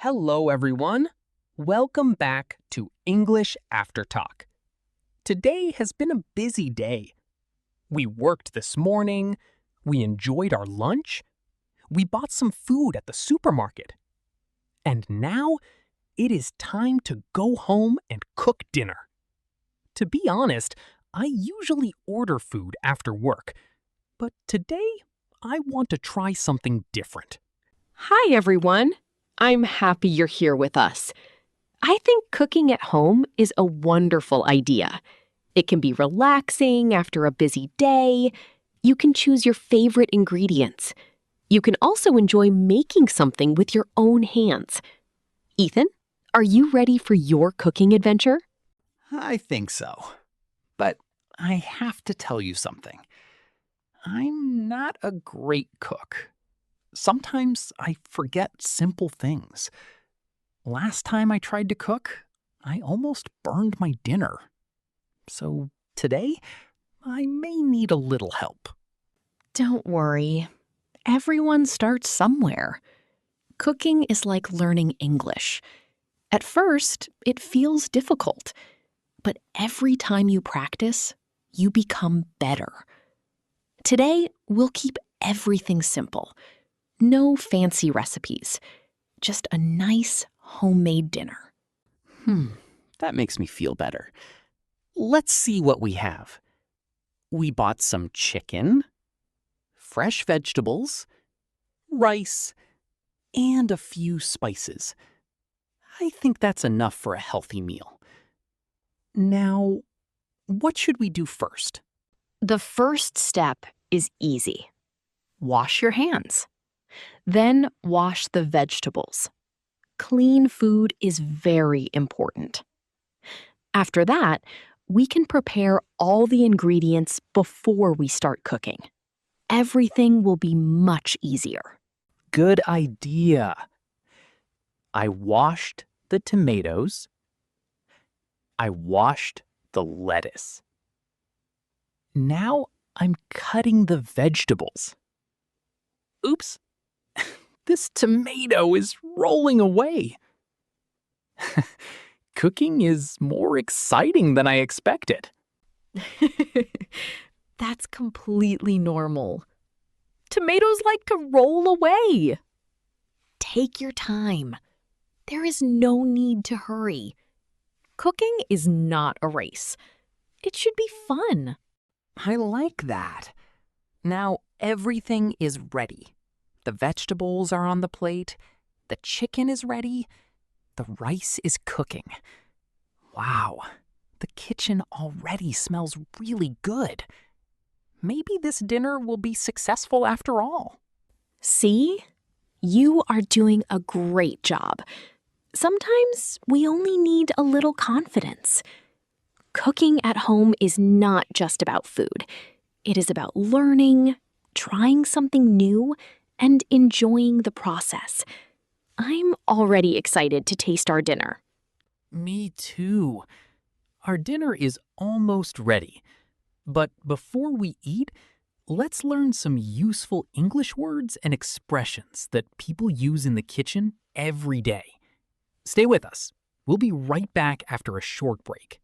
Hello, everyone. Welcome back to English Aftertalk. Today has been a busy day. We worked this morning, we enjoyed our lunch, we bought some food at the supermarket. And now it is time to go home and cook dinner. To be honest, I usually order food after work, but today I want to try something different. Hi, everyone. I'm happy you're here with us. I think cooking at home is a wonderful idea. It can be relaxing after a busy day. You can choose your favorite ingredients. You can also enjoy making something with your own hands. Ethan, are you ready for your cooking adventure? I think so. But I have to tell you something. I'm not a great cook. Sometimes I forget simple things. Last time I tried to cook, I almost burned my dinner. So today, I may need a little help. Don't worry. Everyone starts somewhere. Cooking is like learning English. At first, it feels difficult. But every time you practice, you become better. Today, we'll keep everything simple. No fancy recipes. Just a nice homemade dinner. That makes me feel better. Let's see what we have. We bought some chicken, fresh vegetables, rice, and a few spices. I think that's enough for a healthy meal. Now, what should we do first? The first step is easy. Wash your hands. Then wash the vegetables. Clean food is very important. After that, we can prepare all the ingredients before we start cooking. Everything will be much easier. Good idea. I washed the tomatoes. I washed the lettuce. Now I'm cutting the vegetables. Oops, this tomato is rolling away. Cooking is more exciting than I expected. That's completely normal. Tomatoes like to roll away. Take your time. There is no need to hurry. Cooking is not a race. It should be fun. I like that. Now everything is ready. The vegetables are on the plate. The chicken is ready. The rice is cooking. Wow, the kitchen already smells really good. Maybe this dinner will be successful after all. See? You are doing a great job. Sometimes we only need a little confidence. Cooking at home is not just about food. It is about learning, trying something new, and enjoying the process. I'm already excited to taste our dinner. Me too. Our dinner is almost ready. But before we eat, let's learn some useful English words and expressions that people use in the kitchen every day. Stay with us. We'll be right back after a short break.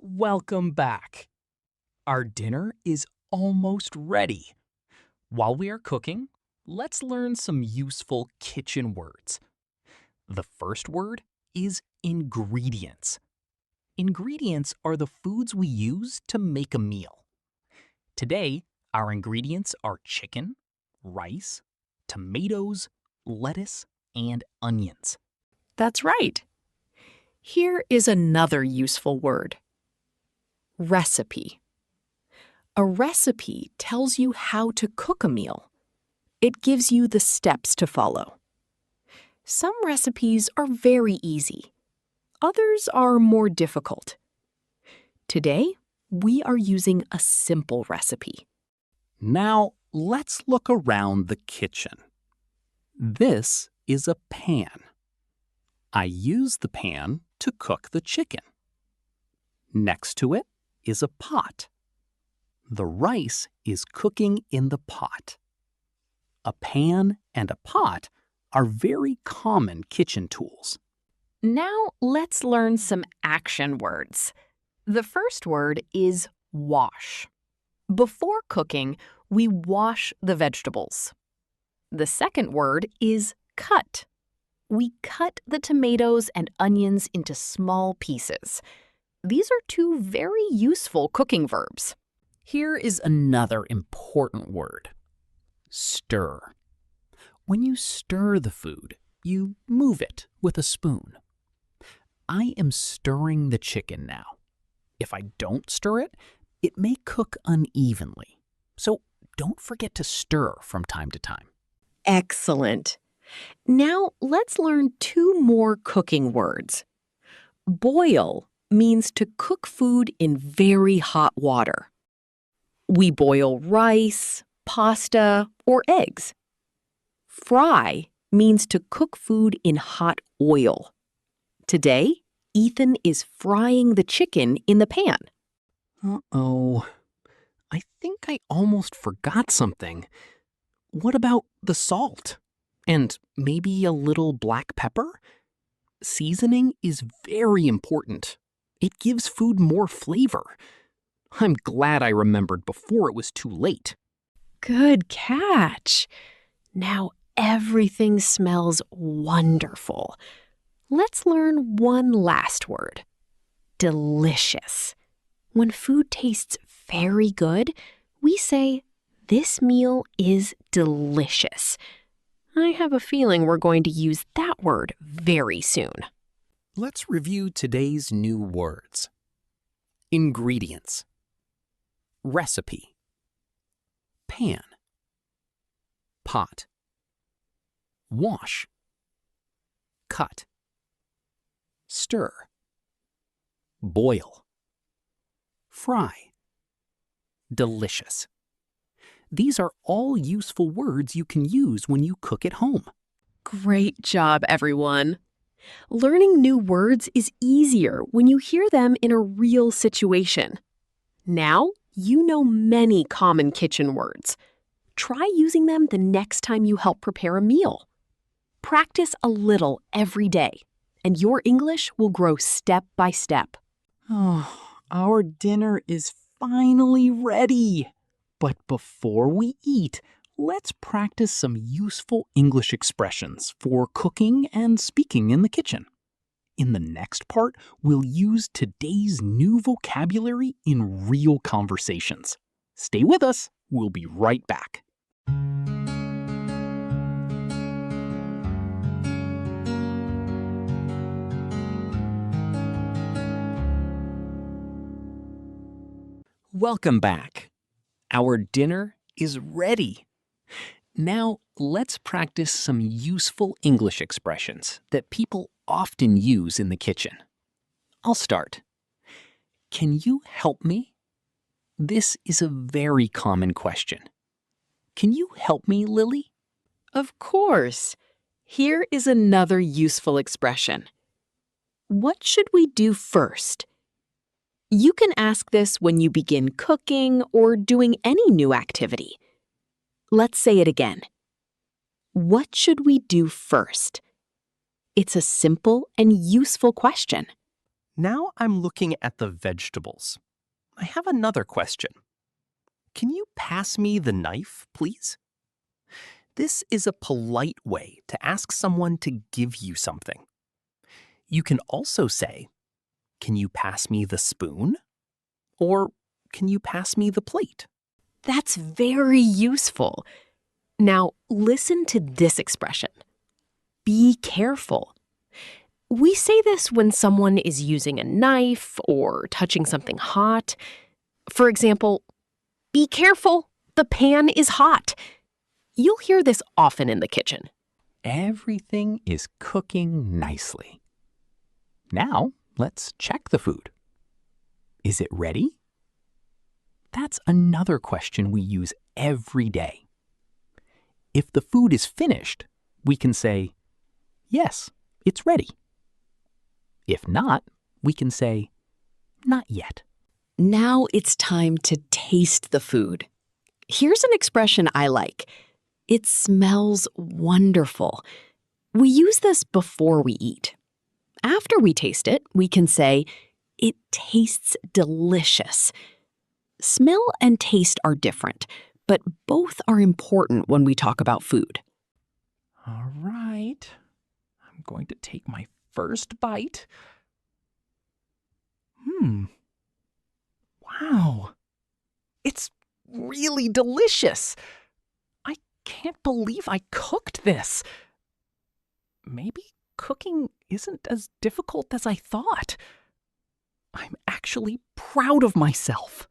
Welcome back. Our dinner is almost ready. While we are cooking, let's learn some useful kitchen words. The first word is ingredients. Ingredients are the foods we use to make a meal. Today, our ingredients are chicken, rice, tomatoes, lettuce, and onions. That's right. Here is another useful word. Recipe. A recipe tells you how to cook a meal. It gives you the steps to follow. Some recipes are very easy. Others are more difficult. Today, we are using a simple recipe. Now, let's look around the kitchen. This is a pan. I use the pan to cook the chicken. Next to it is a pot. The rice is cooking in the pot. A pan and a pot are very common kitchen tools. Now let's learn some action words. The first word is wash. Before cooking, we wash the vegetables. The second word is cut. We cut the tomatoes and onions into small pieces. These are two very useful cooking verbs. Here is another important word. Stir. When you stir the food, you move it with a spoon. I am stirring the chicken now. If I don't stir it, it may cook unevenly. So don't forget to stir from time to time. Excellent. Now let's learn two more cooking words. Boil means to cook food in very hot water. We boil rice, pasta, or eggs. Fry means to cook food in hot oil. Today, Ethan is frying the chicken in the pan. Uh-oh. I think I almost forgot something. What about the salt? And maybe a little black pepper? Seasoning is very important. It gives food more flavor. I'm glad I remembered before it was too late. Good catch. Now everything smells wonderful. Let's learn one last word. Delicious. When food tastes very good, we say, "This meal is delicious." I have a feeling we're going to use that word very soon. Let's review today's new words. Ingredients. Recipe. Pan. Pot. Wash. Cut. Stir. Boil. Fry. Delicious. These are all useful words you can use when you cook at home. Great job, everyone. Learning new words is easier when you hear them in a real situation. Now, you know many common kitchen words. Try using them the next time you help prepare a meal. Practice a little every day, and your English will grow step by step. Oh, our dinner is finally ready. But before we eat, let's practice some useful English expressions for cooking and speaking in the kitchen. In the next part, we'll use today's new vocabulary in real conversations. Stay with us. We'll be right back. Welcome back. Our dinner is ready. Now, let's practice some useful English expressions that people often use in the kitchen. I'll start. Can you help me? This is a very common question. Can you help me, Lily? Of course. Here is another useful expression. What should we do first? You can ask this when you begin cooking or doing any new activity. Let's say it again. What should we do first? It's a simple and useful question. Now I'm looking at the vegetables. I have another question. Can you pass me the knife, please? This is a polite way to ask someone to give you something. You can also say, "Can you pass me the spoon?" Or, "Can you pass me the plate?" That's very useful. Now, listen to this expression. Be careful. We say this when someone is using a knife or touching something hot. For example, "Be careful, the pan is hot." You'll hear this often in the kitchen. Everything is cooking nicely. Now, let's check the food. Is it ready? That's another question we use every day. If the food is finished, we can say, "Yes, it's ready." If not, we can say, Not yet. Now it's time to taste the food. Here's an expression I like. It smells wonderful. We use this before we eat. After we taste it, we can say, it tastes delicious. Smell and taste are different, but both are important when we talk about food. All right. I'm going to take my first bite. Wow. It's really delicious. I can't believe I cooked this. Maybe cooking isn't as difficult as I thought. I'm actually proud of myself.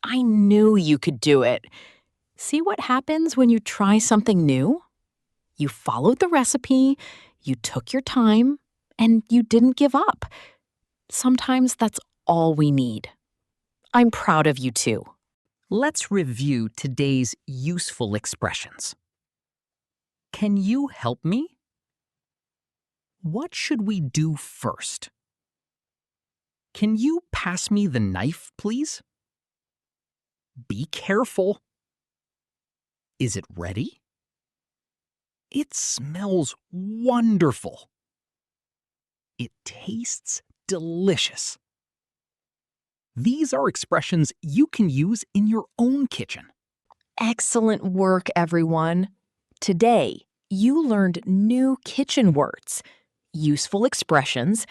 I knew you could do it. See what happens when you try something new? You followed the recipe, you took your time, and you didn't give up. Sometimes that's all we need. I'm proud of you too. Let's review today's useful expressions. Can you help me? What should we do first? Can you pass me the knife, please? Be careful. Is it ready? It smells wonderful. It tastes delicious. These are expressions you can use in your own kitchen. Excellent work, everyone. Today, you learned new kitchen words, useful expressions,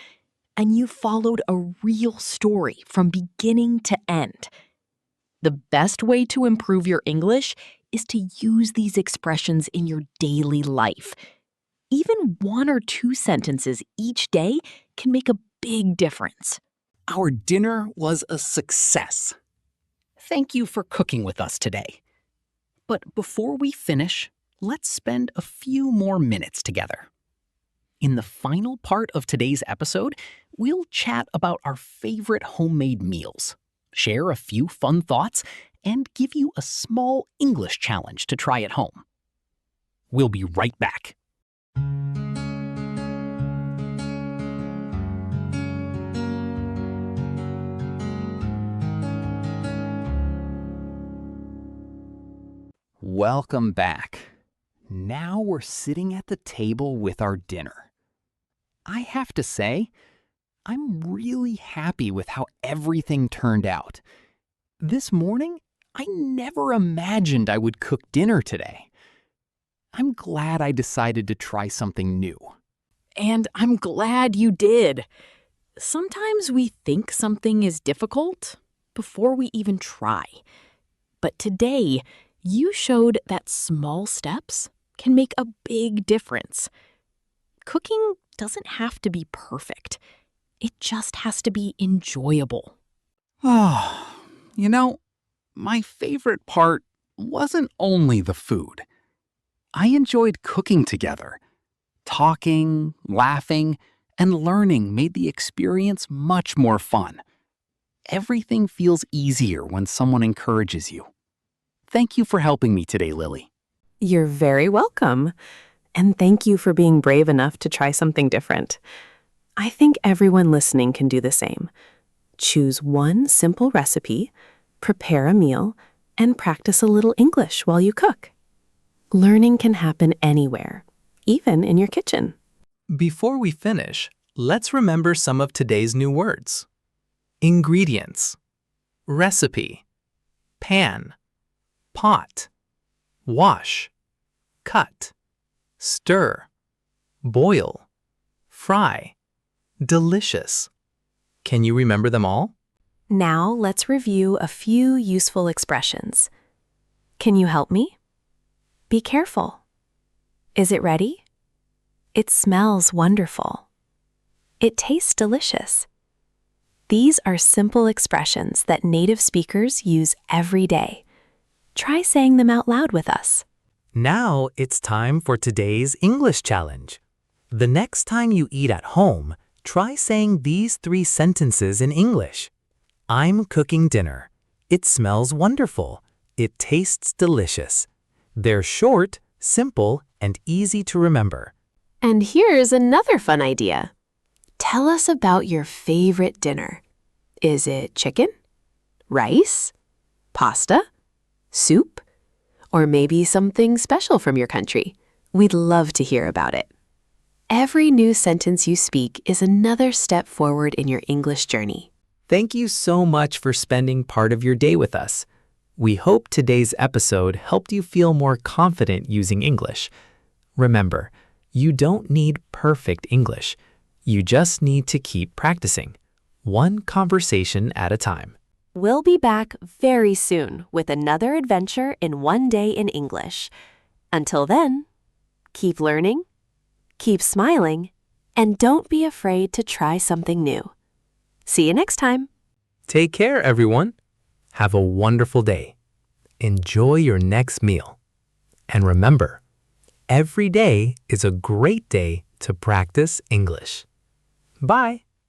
and you followed a real story from beginning to end. The best way to improve your English is to use these expressions in your daily life. Even 1 or 2 sentences each day can make a big difference. Our dinner was a success. Thank you for cooking with us today. But before we finish, let's spend a few more minutes together. In the final part of today's episode, we'll chat about our favorite homemade meals, share a few fun thoughts, and give you a small English challenge to try at home. We'll be right back. Welcome back. Now we're sitting at the table with our dinner. I have to say, I'm really happy with how everything turned out. This morning, I never imagined I would cook dinner today. I'm glad I decided to try something new. And I'm glad you did. Sometimes we think something is difficult before we even try. But today, you showed that small steps can make a big difference. Cooking doesn't have to be perfect. It just has to be enjoyable. Oh, you know, my favorite part wasn't only the food. I enjoyed cooking together. Talking, laughing, and learning made the experience much more fun. Everything feels easier when someone encourages you. Thank you for helping me today, Lily. You're very welcome. And thank you for being brave enough to try something different. I think everyone listening can do the same. Choose one simple recipe, prepare a meal, and practice a little English while you cook. Learning can happen anywhere, even in your kitchen. Before we finish, let's remember some of today's new words. Ingredients, recipe, pan, pot, wash, cut, stir, boil, fry, delicious. Can you remember them all? Now let's review a few useful expressions. Can you help me? Be careful. Is it ready? It smells wonderful. It tastes delicious. These are simple expressions that native speakers use every day. Try saying them out loud with us. Now it's time for today's English challenge. The next time you eat at home, try saying these 3 sentences in English. I'm cooking dinner. It smells wonderful. It tastes delicious. They're short, simple, and easy to remember. And here's another fun idea. Tell us about your favorite dinner. Is it chicken? Rice? Pasta? Soup? Or maybe something special from your country? We'd love to hear about it. Every new sentence you speak is another step forward in your English journey. Thank you so much for spending part of your day with us. We hope today's episode helped you feel more confident using English. Remember, you don't need perfect English. You just need to keep practicing, one conversation at a time. We'll be back very soon with another adventure in One Day in English. Until then, keep learning, keep smiling, and don't be afraid to try something new. See you next time. Take care, everyone. Have a wonderful day. Enjoy your next meal. And remember, every day is a great day to practice English. Bye.